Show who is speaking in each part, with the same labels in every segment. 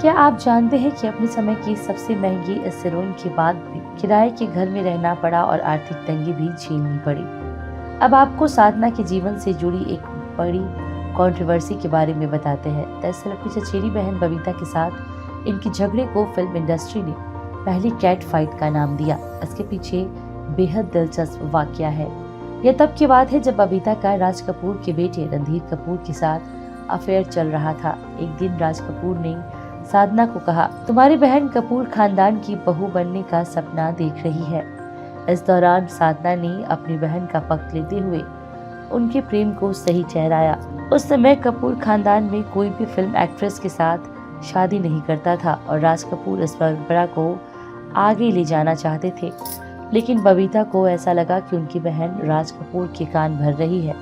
Speaker 1: क्या आप जानते हैं कि अपने समय की सबसे महंगी सिरोइन के बाद भी किराए के घर में रहना पड़ा और आर्थिक तंगी भी झेलनी पड़ी। अब आपको साधना के जीवन से जुड़ी एक बड़ी कंट्रोवर्सी के बारे में बताते हैं। दरअसल अपनी चचेरी बहन बबीता के साथ इनके झगड़े को फिल्म इंडस्ट्री ने पहली कैट फाइट का नाम दिया। इसके पीछे बेहद दिलचस्प वाकया है। यह तब की बात है जब बबीता का राज कपूर के बेटे रणधीर कपूर के साथ अफेयर चल रहा था। एक दिन राज कपूर ने साधना को कहा, तुम्हारी बहन कपूर खानदान की बहू बनने का सपना देख रही है। इस दौरान साधना ने अपनी बहन का पक्ष लेते हुए उनके प्रेम को सही ठहराया। उस समय कपूर खानदान में कोई भी फिल्म एक्ट्रेस के साथ शादी नहीं करता था और राज कपूर इस परंपरा को आगे ले जाना चाहते थे, लेकिन बबीता को ऐसा लगा कि उनकी बहन राज कपूर के कान भर रही है।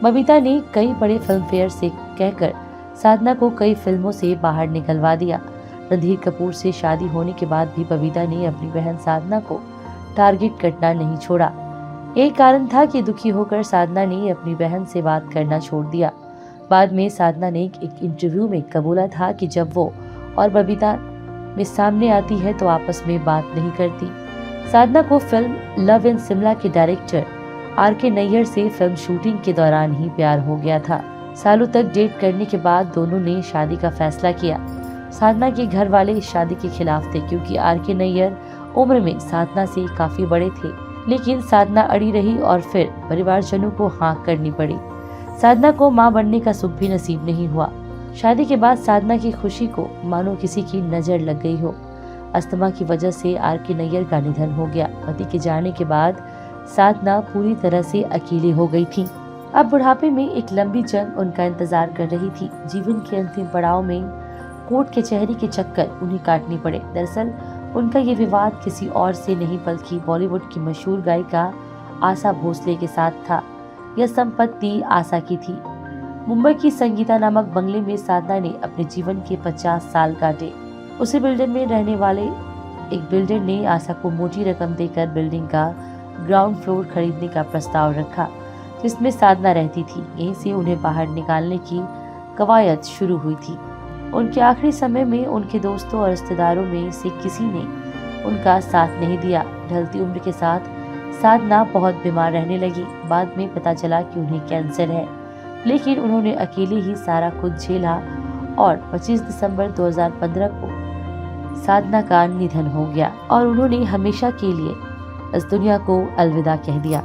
Speaker 1: बबीता ने कई बड़े फिल्म फेयर से कहकर साधना को कई फिल्मों से बाहर निकलवा दिया। रणधीर कपूर से शादी होने के बाद भी बबीता ने अपनी बहन साधना को टारगेट करना नहीं छोड़ा। एक कारण था कि दुखी होकर साधना ने अपनी बहन से बात करना छोड़ दिया। बाद में साधना ने एक इंटरव्यू में कबूला था कि जब वो और बबीता में सामने आती है तो आपस में बात नहीं करती। साधना को फिल्म लव इन शिमला के डायरेक्टर आर.के. नैयर से फिल्म शूटिंग के दौरान ही प्यार हो गया था। सालों तक डेट करने के बाद दोनों ने शादी का फैसला किया। साधना के घर वाले इस शादी के खिलाफ थे क्योंकि आर.के. नैयर उम्र में साधना से काफी बड़े थे, लेकिन साधना अड़ी रही और फिर परिवारजनों को हाँ करनी पड़ी। साधना को मां बनने का सुख भी नसीब नहीं हुआ। शादी के बाद साधना की खुशी को मानो किसी की नजर लग गई हो। अस्थमा की वजह से आर.के. नैयर का निधन हो गया। पति के जाने के बाद साधना पूरी तरह से अकेली हो गई थी। अब बुढ़ापे में एक लंबी जंग उनका इंतजार कर रही थी। जीवन के अंतिम पड़ाव में कोर्ट कचहरी के चक्कर उन्हें काटने पड़े। दरअसल उनका ये विवाद किसी और से नहीं बल्कि बॉलीवुड की मशहूर गायिका आशा भोसले के साथ था। यह संपत्ति आशा की थी। मुंबई की संगीता नामक बंगले में साधना ने अपने जीवन के 50 साल काटे। उसी बिल्डिंग में रहने वाले एक बिल्डर ने आशा को मोटी रकम देकर बिल्डिंग का ग्राउंड फ्लोर खरीदने का प्रस्ताव रखा, जिसमें साधना रहती थी। यहीं से उन्हें बाहर निकालने की कवायद शुरू हुई थी। उनके आखिरी समय में उनके दोस्तों और रिश्तेदारों में से किसी ने उनका साथ नहीं दिया। ढलती उम्र के साथ साधना बहुत बीमार रहने लगी। बाद में पता चला कि उन्हें कैंसर है, लेकिन उन्होंने अकेले ही सारा खुद झेला और 25 दिसंबर 2015 को साधना का निधन हो गया और उन्होंने हमेशा के लिए इस दुनिया को अलविदा कह दिया।